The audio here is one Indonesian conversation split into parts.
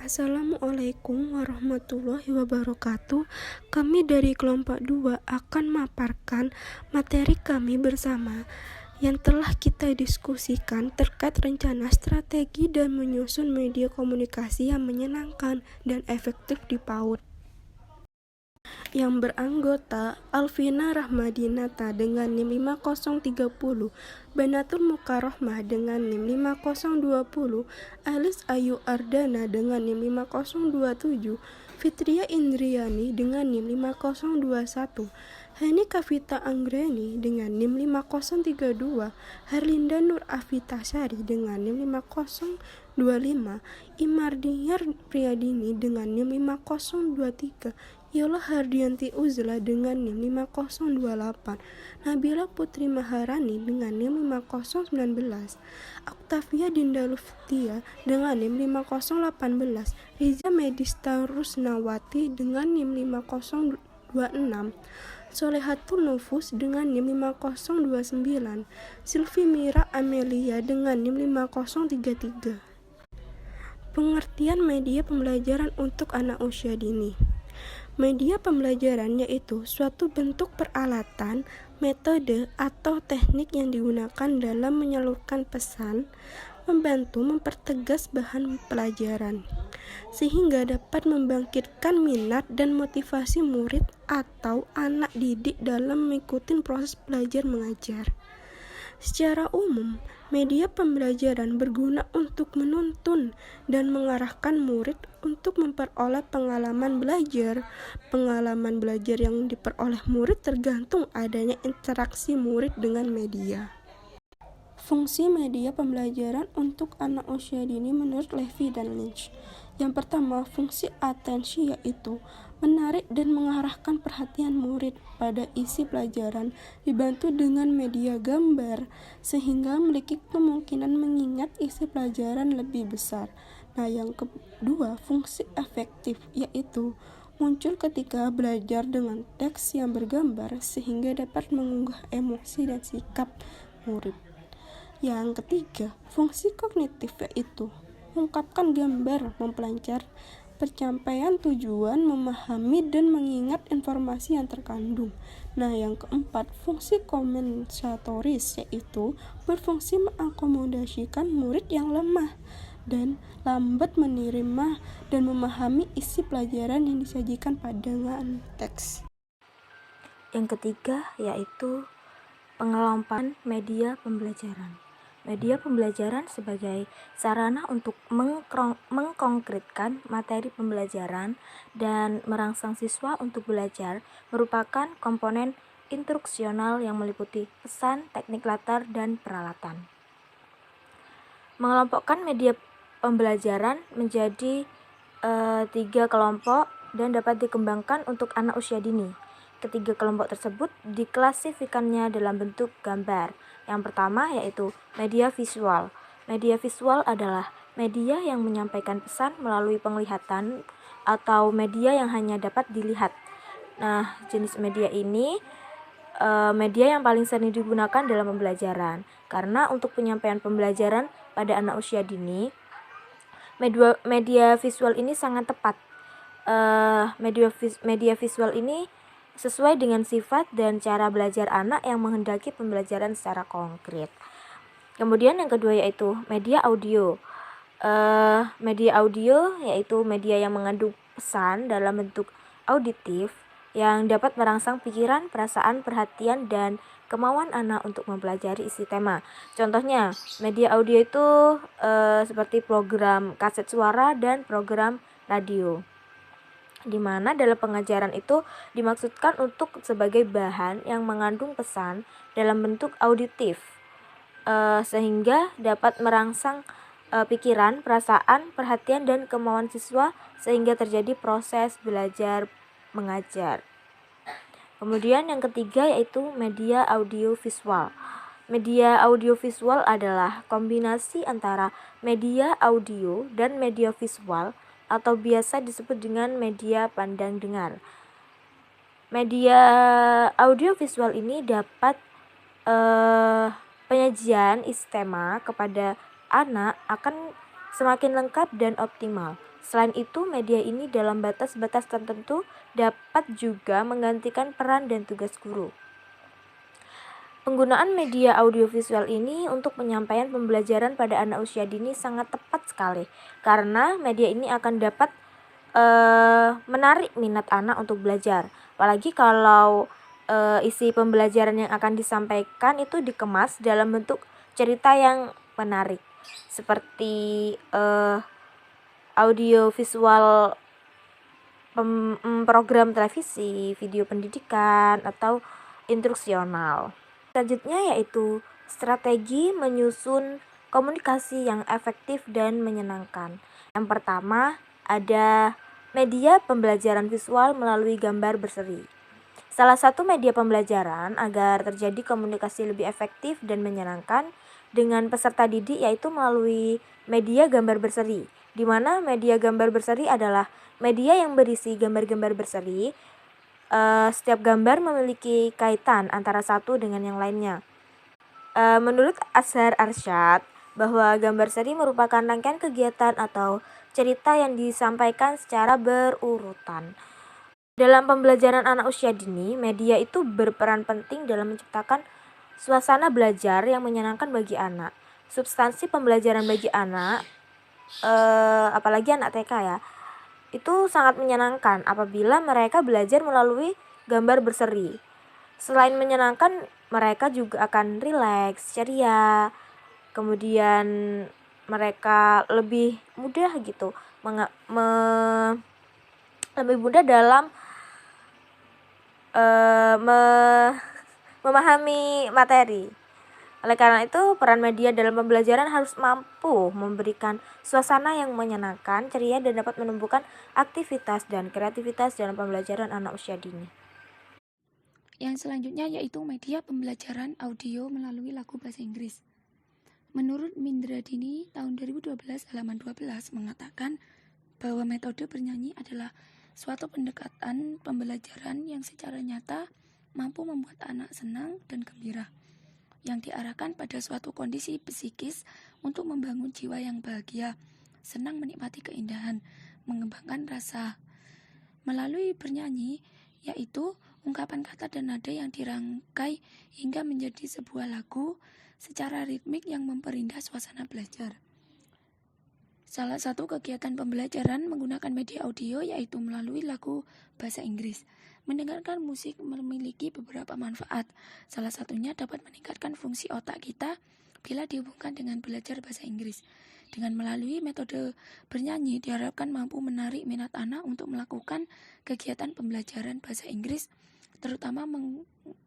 Assalamualaikum warahmatullahi wabarakatuh. Kami dari kelompok 2 akan memaparkan materi kami bersama yang telah kita diskusikan terkait rencana strategi dan menyusun media komunikasi yang menyenangkan dan efektif di PAUD. Yang beranggota Alvina Rahmadinata dengan NIM 5030, Banatul Mukarrohmah dengan NIM 5020, Alis Ayu Ardana dengan NIM 5027, Fitria Indriani dengan NIM 5021, Hani Kavita Anggreni dengan NIM 5032, Herlinda Nur Afitasari dengan NIM 5025, Imardiyar Priyadini dengan NIM 5023, Yola Hardianti Uzla dengan NIM 5028, Nabila Putri Maharani dengan NIM 5019, Octavia Dinda Luftia dengan NIM 5018, Riza Medista Rusnawati dengan NIM 5026, Solehatul Nufus dengan NIM 5029, Silvi Mira Amelia dengan NIM 5033. Pengertian media pembelajaran untuk anak usia dini. Media pembelajaran yaitu suatu bentuk peralatan, metode, atau teknik yang digunakan dalam menyalurkan pesan, membantu mempertegas bahan pelajaran, sehingga dapat membangkitkan minat dan motivasi murid atau anak didik dalam mengikuti proses belajar mengajar. Secara umum, media pembelajaran berguna untuk menuntun dan mengarahkan murid untuk memperoleh pengalaman belajar. Pengalaman belajar yang diperoleh murid tergantung adanya interaksi murid dengan media. Fungsi media pembelajaran untuk anak usia dini menurut Levy dan Lynch. Yang pertama, fungsi atensi yaitu menarik dan mengarahkan perhatian murid pada isi pelajaran dibantu dengan media gambar sehingga memiliki kemungkinan mengingat isi pelajaran lebih besar. Nah, yang kedua, fungsi efektif yaitu muncul ketika belajar dengan teks yang bergambar sehingga dapat mengunggah emosi dan sikap murid. Yang ketiga, fungsi kognitif yaitu mengungkapkan gambar, mempelancar pencapaian tujuan, memahami dan mengingat informasi yang terkandung. Nah, yang keempat, fungsi kompensatoris yaitu berfungsi mengakomodasikan murid yang lemah dan lambat menerima dan memahami isi pelajaran yang disajikan pada teks. Yang ketiga yaitu pengelompokan media pembelajaran. Media pembelajaran sebagai sarana untuk mengkonkretkan materi pembelajaran dan merangsang siswa untuk belajar merupakan komponen instruksional yang meliputi pesan, teknik latar, dan peralatan. Mengelompokkan media pembelajaran menjadi 3 kelompok dan dapat dikembangkan untuk anak usia dini. Ketiga kelompok tersebut diklasifikasikannya dalam bentuk gambar. Yang pertama yaitu media visual. Media visual adalah media yang menyampaikan pesan melalui penglihatan atau media yang hanya dapat dilihat. Nah, jenis media ini media yang paling sering digunakan dalam pembelajaran. Karena untuk penyampaian pembelajaran pada anak usia dini, media visual ini sangat tepat. Media visual ini sesuai dengan sifat dan cara belajar anak yang menghendaki pembelajaran secara konkret. Kemudian yang kedua yaitu media audio. Media audio yaitu media yang mengandung pesan dalam bentuk auditif yang dapat merangsang pikiran, perasaan, perhatian, dan kemauan anak untuk mempelajari isi tema. Contohnya, media audio itu seperti program kaset suara dan program radio, di mana dalam pengajaran itu dimaksudkan untuk sebagai bahan yang mengandung pesan dalam bentuk auditif, sehingga dapat merangsang pikiran, perasaan, perhatian, dan kemauan siswa sehingga terjadi proses belajar mengajar. Kemudian yang ketiga yaitu media audiovisual. Media audiovisual adalah kombinasi antara media audio dan media visual atau biasa disebut dengan media pandang dengar. Media audiovisual ini dapat penyajian isi tema kepada anak akan semakin lengkap dan optimal. Selain itu, media ini dalam batas-batas tertentu dapat juga menggantikan peran dan tugas guru. Penggunaan media audiovisual ini untuk penyampaian pembelajaran pada anak usia dini sangat tepat sekali, karena media ini akan dapat menarik minat anak untuk belajar. Apalagi kalau isi pembelajaran yang akan disampaikan itu dikemas dalam bentuk cerita yang menarik, seperti audio visual program televisi, video pendidikan, atau instruksional. Selanjutnya yaitu strategi menyusun komunikasi yang efektif dan menyenangkan. Yang pertama ada media pembelajaran visual melalui gambar berseri. Salah satu media pembelajaran agar terjadi komunikasi lebih efektif dan menyenangkan dengan peserta didik yaitu melalui media gambar berseri, di mana media gambar berseri adalah media yang berisi gambar-gambar berseri. Setiap gambar memiliki kaitan antara satu dengan yang lainnya. Menurut Azhar Arsyad, bahwa gambar seri merupakan rangkaian kegiatan atau cerita yang disampaikan secara berurutan. Dalam pembelajaran anak usia dini, media itu berperan penting dalam menciptakan suasana belajar yang menyenangkan bagi anak. Substansi pembelajaran bagi anak, apalagi anak TK ya, itu sangat menyenangkan apabila mereka belajar melalui gambar berseri. Selain menyenangkan, mereka juga akan rileks, ceria, kemudian mereka lebih mudah gitu, lebih mudah dalam memahami materi. Oleh karena itu, peran media dalam pembelajaran harus mampu memberikan suasana yang menyenangkan, ceria, dan dapat menumbuhkan aktivitas dan kreativitas dalam pembelajaran anak usia dini. Yang selanjutnya yaitu media pembelajaran audio melalui lagu bahasa Inggris. Menurut Mindra Dini tahun 2012 halaman 12 mengatakan bahwa metode bernyanyi adalah suatu pendekatan pembelajaran yang secara nyata mampu membuat anak senang dan gembira, yang diarahkan pada suatu kondisi psikis untuk membangun jiwa yang bahagia, senang menikmati keindahan, mengembangkan rasa. Melalui bernyanyi, yaitu ungkapan kata dan nada yang dirangkai hingga menjadi sebuah lagu secara ritmik yang memperindah suasana belajar. Salah satu kegiatan pembelajaran menggunakan media audio yaitu melalui lagu bahasa Inggris. Mendengarkan musik memiliki beberapa manfaat. Salah satunya dapat meningkatkan fungsi otak kita bila dihubungkan dengan belajar bahasa Inggris. Dengan melalui metode bernyanyi diharapkan mampu menarik minat anak untuk melakukan kegiatan pembelajaran bahasa Inggris, terutama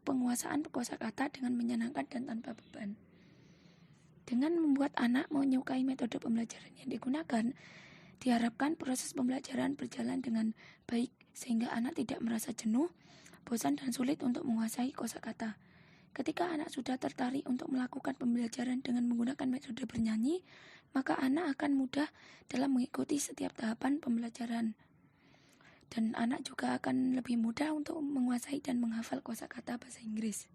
penguasaan kosakata dengan menyenangkan dan tanpa beban. Dengan membuat anak menyukai metode pembelajaran yang digunakan, diharapkan proses pembelajaran berjalan dengan baik sehingga anak tidak merasa jenuh, bosan dan sulit untuk menguasai kosakata. Ketika anak sudah tertarik untuk melakukan pembelajaran dengan menggunakan metode bernyanyi, maka anak akan mudah dalam mengikuti setiap tahapan pembelajaran. Dan anak juga akan lebih mudah untuk menguasai dan menghafal kosakata bahasa Inggris.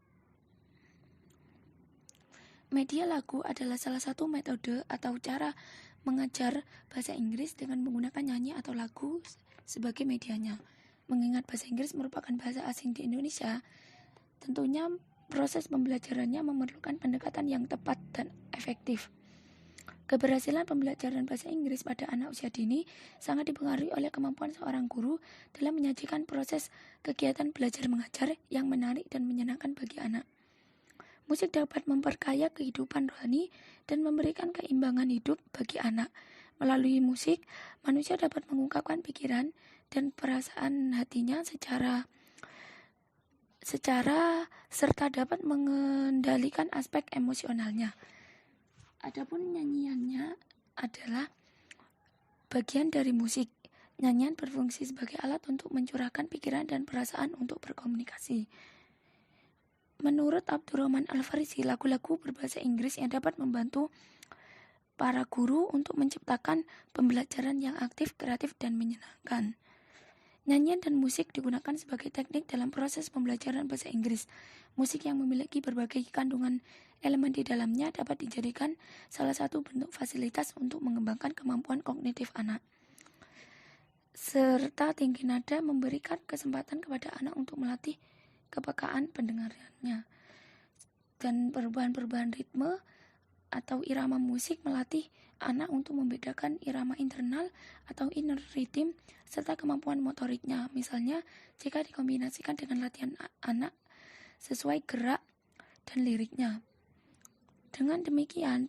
Media lagu adalah salah satu metode atau cara mengajar bahasa Inggris dengan menggunakan nyanyi atau lagu sebagai medianya. Mengingat bahasa Inggris merupakan bahasa asing di Indonesia, tentunya proses pembelajarannya memerlukan pendekatan yang tepat dan efektif. Keberhasilan pembelajaran bahasa Inggris pada anak usia dini sangat dipengaruhi oleh kemampuan seorang guru dalam menyajikan proses kegiatan belajar mengajar yang menarik dan menyenangkan bagi anak. Musik dapat memperkaya kehidupan rohani dan memberikan keimbangan hidup bagi anak. Melalui musik, manusia dapat mengungkapkan pikiran dan perasaan hatinya secara serta dapat mengendalikan aspek emosionalnya. Adapun nyanyiannya adalah bagian dari musik. Nyanyian berfungsi sebagai alat untuk mencurahkan pikiran dan perasaan untuk berkomunikasi. Menurut Abdurrahman Al-Farisi, lagu-lagu berbahasa Inggris yang dapat membantu para guru untuk menciptakan pembelajaran yang aktif, kreatif, dan menyenangkan. Nyanyian dan musik digunakan sebagai teknik dalam proses pembelajaran bahasa Inggris. Musik yang memiliki berbagai kandungan elemen di dalamnya dapat dijadikan salah satu bentuk fasilitas untuk mengembangkan kemampuan kognitif anak. Serta tinggi nada memberikan kesempatan kepada anak untuk melatih kepekaan pendengarannya. Dan perubahan-perubahan ritme atau irama musik melatih anak untuk membedakan irama internal atau inner rhythm serta kemampuan motoriknya. Misalnya, jika dikombinasikan dengan latihan anak sesuai gerak dan liriknya. Dengan demikian,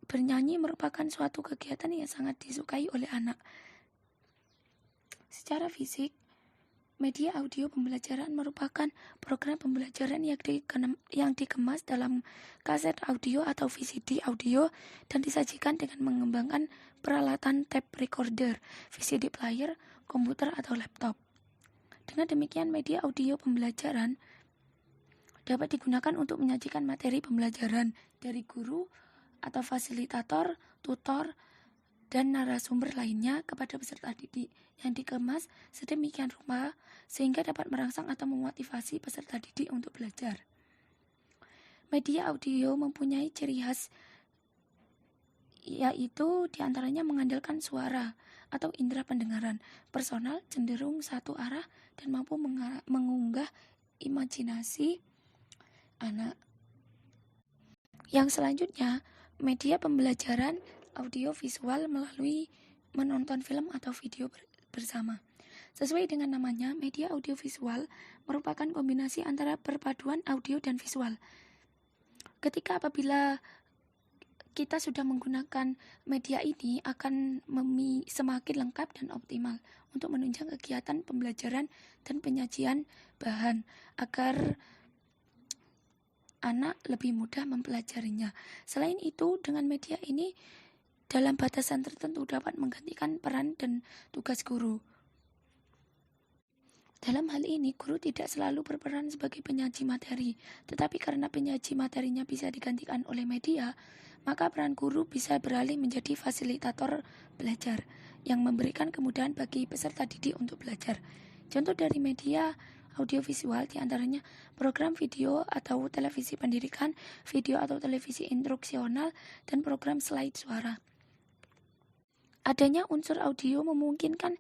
bernyanyi merupakan suatu kegiatan yang sangat disukai oleh anak. Secara fisik, media audio pembelajaran merupakan program pembelajaran yang dikemas dalam kaset audio atau VCD audio dan disajikan dengan mengembangkan peralatan tape recorder, VCD player, komputer atau laptop. Dengan demikian, media audio pembelajaran dapat digunakan untuk menyajikan materi pembelajaran dari guru atau fasilitator, tutor, dan narasumber lainnya kepada peserta didik yang dikemas sedemikian rupa sehingga dapat merangsang atau memotivasi peserta didik untuk belajar. Media audio mempunyai ciri khas yaitu diantaranya mengandalkan suara atau indera pendengaran personal, cenderung satu arah, dan mampu mengunggah imajinasi anak. Yang selanjutnya, media pembelajaran audiovisual melalui menonton film atau video bersama. Sesuai dengan namanya, media audiovisual merupakan kombinasi antara perpaduan audio dan visual. Apabila kita sudah menggunakan media ini akan semakin lengkap dan optimal untuk menunjang kegiatan pembelajaran dan penyajian bahan agar anak lebih mudah mempelajarinya. Selain itu, dengan media ini dalam batasan tertentu dapat menggantikan peran dan tugas guru. Dalam hal ini, guru tidak selalu berperan sebagai penyaji materi, tetapi karena penyaji materinya bisa digantikan oleh media, maka peran guru bisa beralih menjadi fasilitator belajar yang memberikan kemudahan bagi peserta didik untuk belajar. Contoh dari media audiovisual diantaranya program video atau televisi pendidikan, video atau televisi instruksional, dan program slide suara. Adanya unsur audio memungkinkan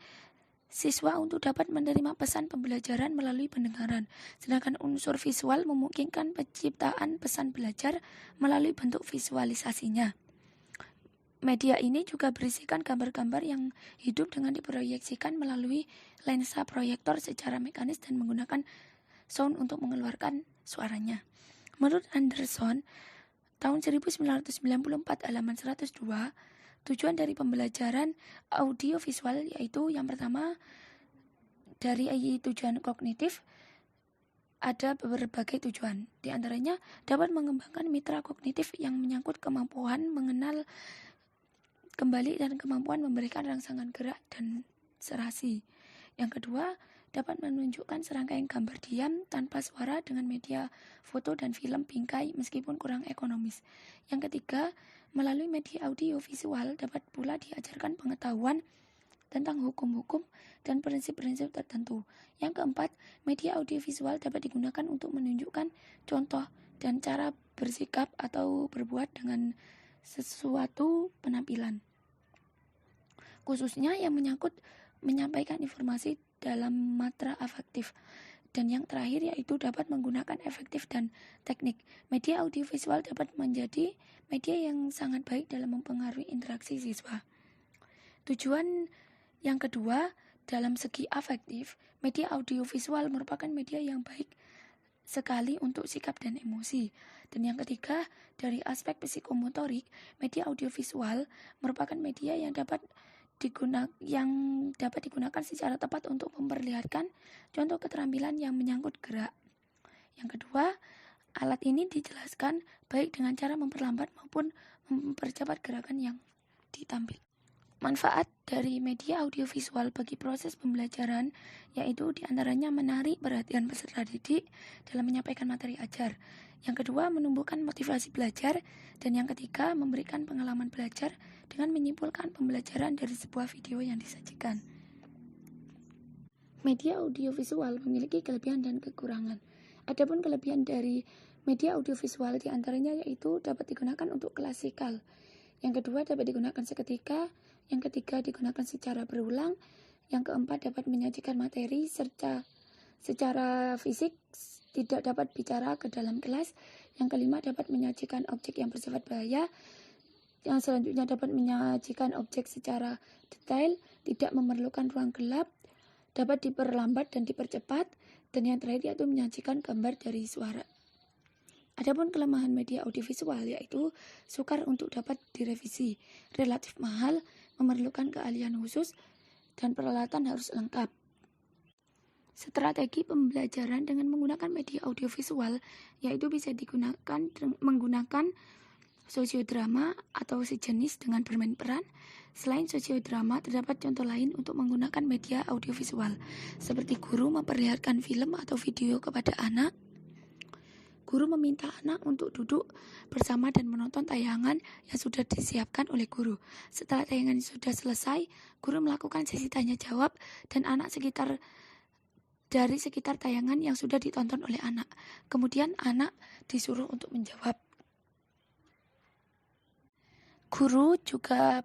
siswa untuk dapat menerima pesan pembelajaran melalui pendengaran, sedangkan unsur visual memungkinkan penciptaan pesan belajar melalui bentuk visualisasinya. Media ini juga berisikan gambar-gambar yang hidup dengan diproyeksikan melalui lensa proyektor secara mekanis dan menggunakan sound untuk mengeluarkan suaranya. Menurut Anderson, tahun 1994 halaman 102, tujuan dari pembelajaran audiovisual yaitu yang pertama dari tujuan kognitif ada berbagai tujuan. Di antaranya dapat mengembangkan mitra kognitif yang menyangkut kemampuan mengenal kembali dan kemampuan memberikan rangsangan gerak dan serasi. Yang kedua, dapat menunjukkan serangkaian gambar diam tanpa suara dengan media foto dan film bingkai meskipun kurang ekonomis. Yang ketiga, melalui media audio visual dapat pula diajarkan pengetahuan tentang hukum-hukum dan prinsip-prinsip tertentu. Yang keempat, media audiovisual dapat digunakan untuk menunjukkan contoh dan cara bersikap atau berbuat dengan sesuatu penampilan, khususnya yang menyangkut menyampaikan informasi dalam matra afektif. Dan yang terakhir yaitu dapat menggunakan efektif dan teknik. Media audiovisual dapat menjadi media yang sangat baik dalam mempengaruhi interaksi siswa. Tujuan yang kedua, dalam segi afektif, media audiovisual merupakan media yang baik sekali untuk sikap dan emosi. Dan yang ketiga, dari aspek psikomotorik, media audiovisual merupakan media yang dapat digunakan secara tepat untuk memperlihatkan contoh keterampilan yang menyangkut gerak. Yang kedua, alat ini dijelaskan baik dengan cara memperlambat maupun mempercepat gerakan yang ditampil. Manfaat dari media audiovisual bagi proses pembelajaran yaitu diantaranya menarik perhatian peserta didik dalam menyampaikan materi ajar. Yang kedua, menumbuhkan motivasi belajar. Dan yang ketiga, memberikan pengalaman belajar dengan menyimpulkan pembelajaran dari sebuah video yang disajikan. Media audiovisual memiliki kelebihan dan kekurangan. Adapun kelebihan dari media audiovisual diantaranya yaitu dapat digunakan untuk klasikal. Yang kedua dapat digunakan seketika. Yang ketiga digunakan secara berulang. Yang keempat dapat menyajikan materi serta secara fisik tidak dapat bicara ke dalam kelas. Yang kelima dapat menyajikan objek yang bersifat bahaya. Yang selanjutnya dapat menyajikan objek secara detail, tidak memerlukan ruang gelap, dapat diperlambat dan dipercepat, dan yang terakhir yaitu menyajikan gambar dari suara. Adapun kelemahan media audiovisual yaitu sukar untuk dapat direvisi, relatif mahal, memerlukan keahlian khusus, dan peralatan harus lengkap. Strategi pembelajaran dengan menggunakan media audiovisual yaitu bisa digunakan menggunakan sosiodrama atau sejenis dengan bermain peran. Selain sosiodrama, terdapat contoh lain untuk menggunakan media audiovisual, seperti guru memperlihatkan film atau video kepada anak. Guru meminta anak untuk duduk bersama dan menonton tayangan yang sudah disiapkan oleh guru. Setelah tayangan sudah selesai, guru melakukan sesi tanya jawab dan dari sekitar tayangan yang sudah ditonton oleh anak. Kemudian anak disuruh untuk menjawab. Guru juga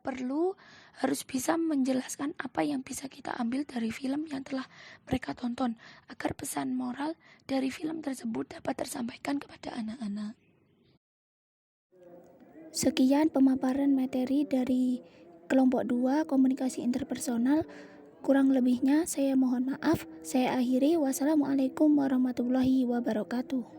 harus bisa menjelaskan apa yang bisa kita ambil dari film yang telah mereka tonton, agar pesan moral dari film tersebut dapat tersampaikan kepada anak-anak. Sekian pemaparan materi dari kelompok 2 komunikasi interpersonal. Kurang lebihnya saya mohon maaf. Saya akhiri. Wassalamualaikum warahmatullahi wabarakatuh.